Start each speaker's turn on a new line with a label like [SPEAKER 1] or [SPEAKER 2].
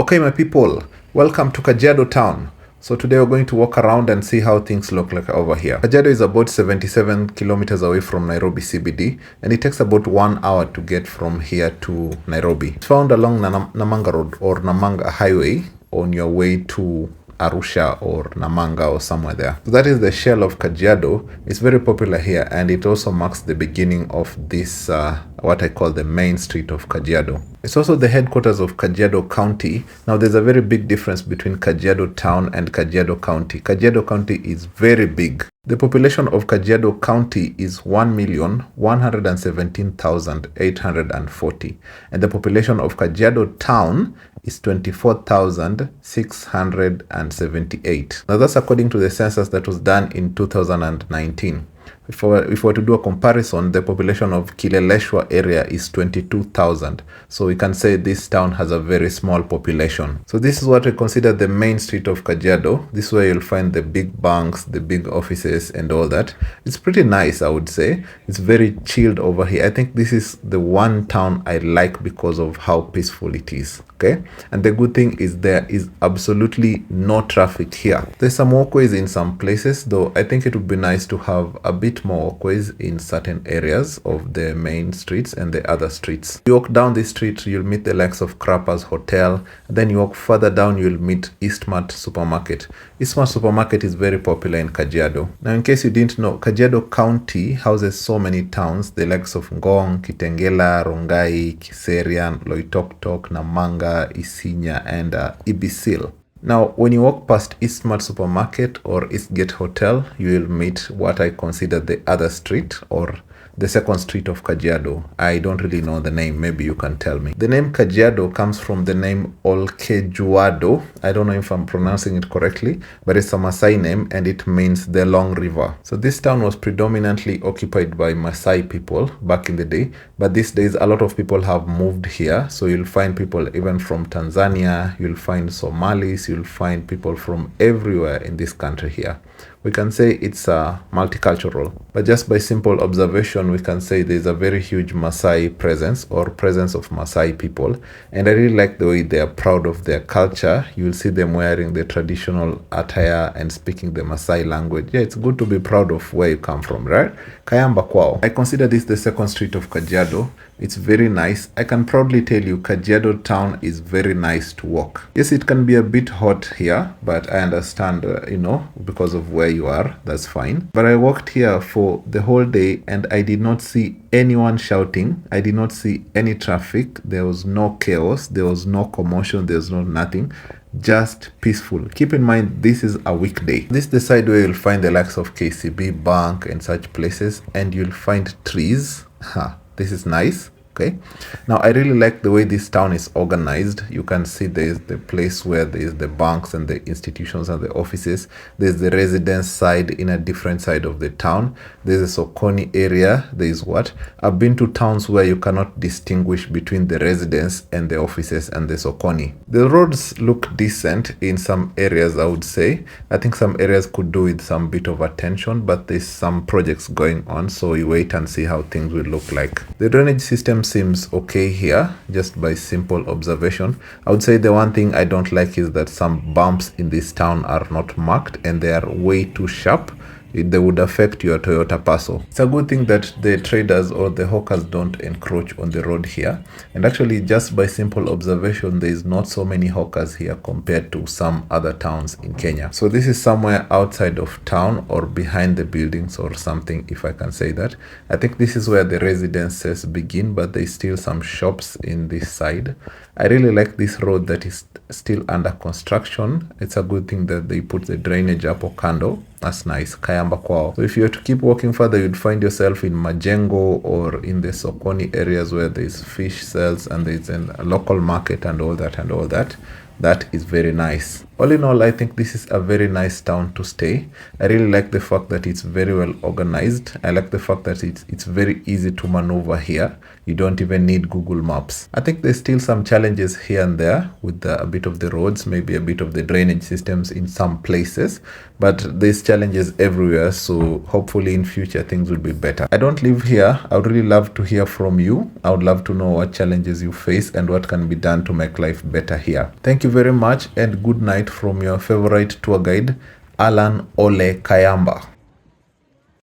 [SPEAKER 1] Okay, my people, welcome to Kajiado town. So today we're going to walk around and see how things look like over here. Kajiado is about 77 kilometers away from Nairobi CBD, and it takes about 1 hour to get from here to Nairobi. It's found along Namanga Road or Namanga Highway on your way to Arusha or Namanga or somewhere there. So that is the shell of Kajiado. It's very popular here, and it also marks the beginning of this what I call the main street of Kajiado. It's also the headquarters of Kajiado County. Now there's a very big difference between Kajiado town and Kajiado County. Kajiado County is very big. The population of Kajiado County is 1,117,840, and the population of Kajiado town is 24,678. Now that's according to the census that was done in 2019. If we were to do a comparison, the population of Kileleshwa area is 22,000. So we can say this town has a very small population. So this is what we consider the main street of Kajiado. This is where you'll find the big banks, the big offices and all that. It's pretty nice, I would say. It's very chilled over here. I think this is the one town I like because of how peaceful it is. Okay, and the good thing is there is absolutely no traffic here. There's some walkways in some places, though I think it would be nice to have a bit more walkways in certain areas of the main streets and the other streets. You walk down this street, you'll meet the likes of Crapper's Hotel, and then you walk further down, you'll meet Eastmart Supermarket. Eastmart Supermarket is very popular in Kajiado. Now, in case you didn't know, Kajiado County houses so many towns, the likes of Ngong, Kitengela, Rongai, Kiserian, Loitoktok, Namanga, Isinya and Ibisil. Now, when you walk past Eastmart Supermarket or Eastgate Hotel, you will meet what I consider the other street or the second street of Kajiado. I don't really know the name. Maybe you can tell me. The name Kajiado comes from the name Olkejuado. I don't know if I'm pronouncing it correctly, but it's a Maasai name and it means the long river. So this town was predominantly occupied by Maasai people back in the day, but these days a lot of people have moved here. So you'll find people even from Tanzania, you'll find Somalis, you'll find people from everywhere in this country here. We can say it's multicultural, but just by simple observation, we can say there's a very huge Maasai presence or presence of Maasai people. And I really like the way they are proud of their culture. You'll see them wearing the traditional attire and speaking the Maasai language. Yeah, it's good to be proud of where you come from, right? Kayamba kwao. I consider this the second street of Kajiado. It's very nice. I can proudly tell you Kajiado town is very nice to walk. Yes, it can be a bit hot here, but I understand, because of where you are, that's fine. But I walked here for the whole day and I did not see anyone shouting. I did not see any traffic. There was no chaos. There was no commotion. There was no nothing. Just peaceful. Keep in mind, this is a weekday. This is the side where you'll find the likes of KCB Bank and such places, and you'll find trees. This is nice. Okay, now I really like the way this town is organized. You can see there's the place where there's the banks and the institutions and the offices. There's the residence side in a different side of the town. There's a Sokoni area. There's what? I've been to towns where you cannot distinguish between the residence and the offices and the Sokoni. The roads look decent in some areas, I would say. I think some areas could do with some bit of attention, but there's some projects going on, so you wait and see how things will look like. The drainage system seems okay here, just by simple observation. I would say the one thing I don't like is that some bumps in this town are not marked and they are way too sharp. They would affect your Toyota Passo. It's a good thing that the traders or the hawkers don't encroach on the road here. And actually, just by simple observation, there is not so many hawkers here compared to some other towns in Kenya. So this is somewhere outside of town or behind the buildings or something, if I can say that. I think this is where the residences begin, but there's still some shops in this side. I really like this road that is still under construction. It's a good thing that they put the drainage up or candle. That's nice. Kayamba kwao. So if you were to keep walking further, you'd find yourself in Majengo or in the Sokoni areas where there's fish sales and there's a local market and all that and all that. That is very nice. All in all, I think this is a very nice town to stay. I really like the fact that it's very well organized. I like the fact that it's very easy to maneuver here. You don't even need Google Maps. I think there's still some challenges here and there with a bit of the roads, maybe a bit of the drainage systems in some places, but there's challenges everywhere. So hopefully in future things will be better. I don't live here. I would really love to hear from you. I would love to know what challenges you face and what can be done to make life better here. Thank you you very much and good night from your favorite tour guide, Alan Ole Kayamba.